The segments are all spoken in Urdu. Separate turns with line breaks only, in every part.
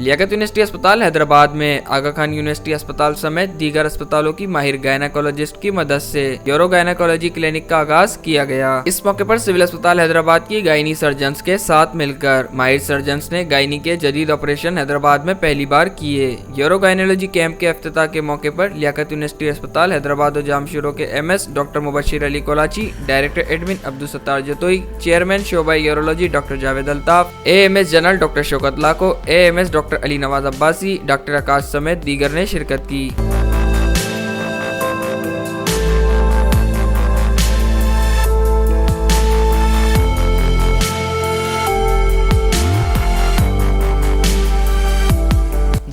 لیاقت یونیورسٹی اسپتال حیدرآباد میں آغا خان یونیورسٹی اسپتال سمیت دیگر اسپتالوں کی ماہر گائنیکولوجسٹ کی مدد سے یورو گائنیکولوجی کلینک کا آغاز کیا گیا۔ اس موقع پر سول اسپتال حیدرآباد کی گائنی سرجنز کے ساتھ مل کر ماہر سرجنز نے گائنی کے جدید آپریشن حیدرآباد میں پہلی بار کیے۔ یورو گائنیکولوجی کیمپ کے افتتاح کے موقع پر لیاقت یونیورسٹی اسپتال حیدرآباد و جامشورو کے M S doctor Mubashir Ali Kolachi, director admin Abdul Sattar Jatoi, chairman شعبہ urology doctor Javed Altaf, A M S general doctor Shaukat Lakho, A M S doctor Ali Nawaz Abbasi, doctor Akash سمیت دیگر نے شرکت کی۔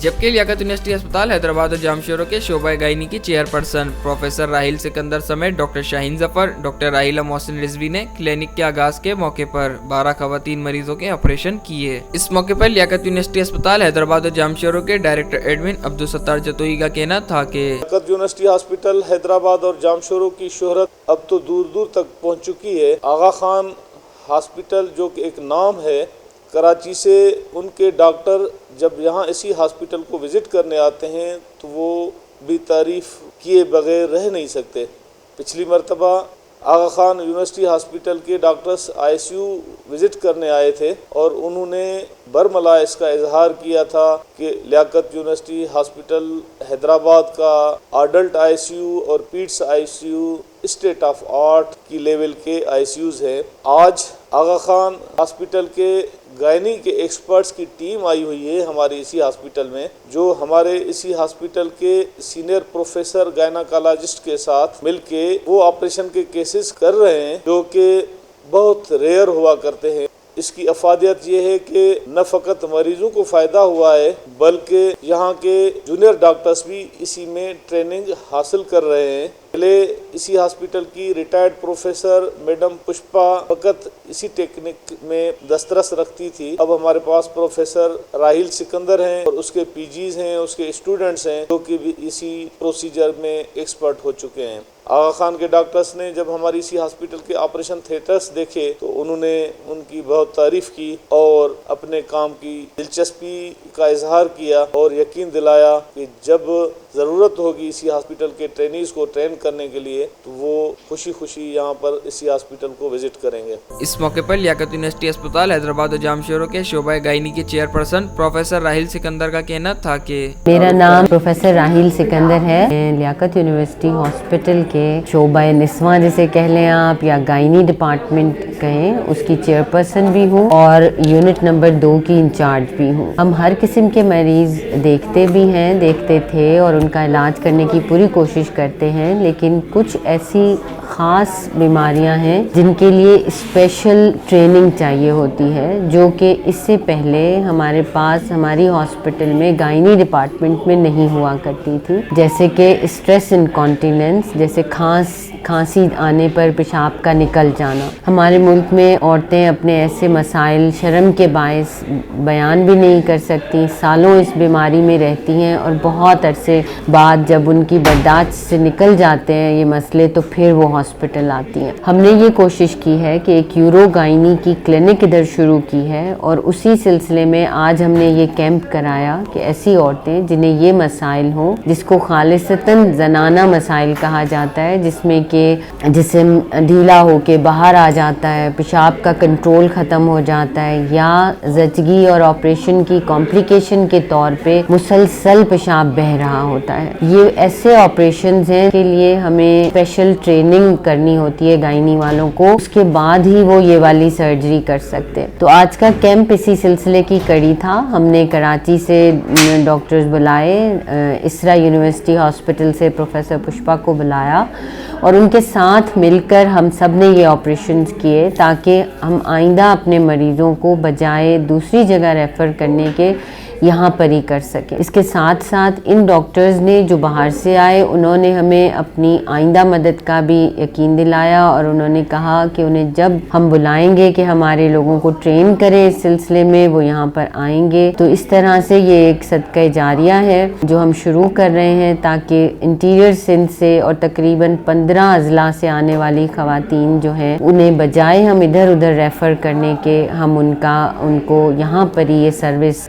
جبکہ لیاقت یونیورسٹی اسپتال حیدرآباد و جامشورو کے شعبہ گائنی کی chair person professor Raheel Sikandar سمیت ڈاکٹر شاہین ظفر، ڈاکٹر راحیلہ محسن رضوی نے کلینک کے آغاز کے موقع پر 12 خواتین مریضوں کے آپریشن کیے۔ اس موقع پر لیاقت یونیورسٹی اسپتال حیدرآباد و جامشورو کے ڈائریکٹر ایڈمن عبدالستار جتوئی کا کہنا تھا کہ
لیاقت یونیورسٹی ہاسپٹل حیدرآباد اور جامشورو کی شہرت اب تو دور دور تک پہنچ چکی ہے۔ آغا خان ہاسپٹل جو کہ ایک نام ہے، کراچی سے ان کے ڈاکٹر جب یہاں اسی ہاسپٹل کو وزٹ کرنے آتے ہیں تو وہ بھی تعریف کیے بغیر رہ نہیں سکتے۔ پچھلی مرتبہ آغا خان یونیورسٹی ہاسپٹل کے doctors I C U visit کرنے آئے تھے اور انہوں نے برملا اس کا اظہار کیا تھا کہ لیاقت یونیورسٹی ہاسپٹل حیدرآباد کا ایڈلٹ آئی سی یو اور peds I C U state of art کی لیول کے آئی سی یوز ہیں۔ آج آغا خان ہاسپٹل کے گائنی کے ایکسپرٹس کی ٹیم آئی ہوئی ہے ہمارے اسی ہاسپٹل میں، جو ہمارے اسی ہاسپٹل کے سینئر پروفیسر گائنیکولوجسٹ کے ساتھ مل کے وہ آپریشن کے کیسز کر رہے ہیں جو کہ بہت ریئر ہوا کرتے ہیں۔ اس کی افادیت یہ ہے کہ نہ فقط مریضوں کو فائدہ ہوا ہے بلکہ یہاں کے جونیئر ڈاکٹرز بھی اسی میں ٹریننگ حاصل کر رہے ہیں۔ پہلے اسی ہاسپٹل کی ریٹائرڈ پروفیسر میڈم پشپا فقط اسی ٹیکنیک میں دسترس رکھتی تھی، اب ہمارے پاس پروفیسر راحیل سکندر ہیں اور اس کے پی جیز ہیں، اس کے اسٹوڈنٹس ہیں جو کہ بھی اسی پروسیجر میں ایکسپرٹ ہو چکے ہیں۔ آغا خان کے ڈاکٹرز نے جب ہماری اسی ہاسپٹل کے آپریشن تھیٹرز دیکھے تو انہوں نے ان کی بہت تعریف کی اور اپنے کام کی دلچسپی کا اظہار کیا اور یقین دلایا کہ جب ضرورت ہوگی اسی ہاسپٹل کے ٹرینیز کو ٹرین کرنے کے لیے تو وہ خوشی خوشی یہاں پر اسی ہاسپٹل کو وزٹ کریں گے۔
اس موقع پر لیاقت یونیورسٹی اسپتال حیدرآباد و جامشورو کے شعبہ گائنی کے chair person professor Raheel Sikandar کا کہنا تھا کہ
میرا نام پروفیسر راحیل سکندر ہے، میں لیاقت یونیورسٹی ہاسپٹل کے شعبہ نسواں جسے کہہ لیں آپ یا گائنی ڈپارٹمنٹ کہیں اس کی چیئر پرسن بھی ہوں اور یونٹ نمبر 2 کی انچارج بھی ہوں۔ ہم ہر قسم کے مریض دیکھتے بھی ہیں، دیکھتے تھے اور ان کا علاج کرنے کی پوری کوشش کرتے ہیں، لیکن کچھ ایسی خاص بیماریاں ہیں جن کے لیے اسپیشل ٹریننگ چاہیے ہوتی ہے جو کہ اس سے پہلے ہمارے پاس ہماری ہاسپٹل میں گائنی ڈپارٹمنٹ میں نہیں ہوا کرتی تھی، جیسے کہ اسٹریس انکانٹیننس، جیسے کھانسی آنے پر پیشاب کا نکل جانا۔ ہمارے ملک میں عورتیں اپنے ایسے مسائل شرم کے باعث بیان بھی نہیں کر سکتی، سالوں اس بیماری میں رہتی ہیں اور بہت عرصے بعد جب ان کی برداشت سے نکل جاتے ہیں یہ مسئلے تو پھر وہ ہاسپٹل آتی ہیں۔ ہم نے یہ کوشش کی ہے کہ ایک یورو گائنی کی کلینک ادھر شروع کی ہے اور اسی سلسلے میں آج ہم نے یہ کیمپ کرایا کہ ایسی عورتیں جنہیں یہ مسائل ہوں، جس کو خالصتاً زنانہ مسائل کہا جاتا ہے، جس میں کہ جسم ڈھیلا ہو کے باہر آ جاتا ہے، پیشاب کا کنٹرول ختم ہو جاتا ہے یا زچگی اور آپریشن کی کمپلیکیشن کے طور پہ مسلسل پیشاب بہہ رہا ہوتا ہے۔ یہ ایسے آپریشنز ہیں کے لیے ہمیں اسپیشل ٹریننگ کرنی ہوتی ہے گائنی والوں کو، اس کے بعد ہی وہ یہ والی سرجری کر سکتے۔ تو آج کا کیمپ اسی سلسلے کی کڑی تھا۔ ہم نے کراچی سے ڈاکٹرز بلائے، اسرا یونیورسٹی ہاسپٹل سے پروفیسر پشپا کو بلایا اور ان کے ساتھ مل کر ہم سب نے یہ آپریشنز کیے تاکہ ہم آئندہ اپنے مریضوں کو بجائے دوسری جگہ ریفر کرنے کے یہاں پر ہی کر سکیں۔ اس کے ساتھ ساتھ ان ڈاکٹرز نے جو باہر سے آئے انہوں نے ہمیں اپنی آئندہ مدد کا بھی یقین دلایا اور انہوں نے کہا کہ انہیں جب ہم بلائیں گے کہ ہمارے لوگوں کو ٹرین کریں اس سلسلے میں وہ یہاں پر آئیں گے۔ تو اس طرح سے یہ ایک صدقہ جاریہ ہے جو ہم شروع کر رہے ہیں تاکہ انٹیریئر سندھ سے اور تقریباً 15 اضلاع سے آنے والی خواتین جو ہیں انہیں بجائے ہم ادھر ادھر ریفر کرنے کے ہم ان کو یہاں پر ہی یہ سروس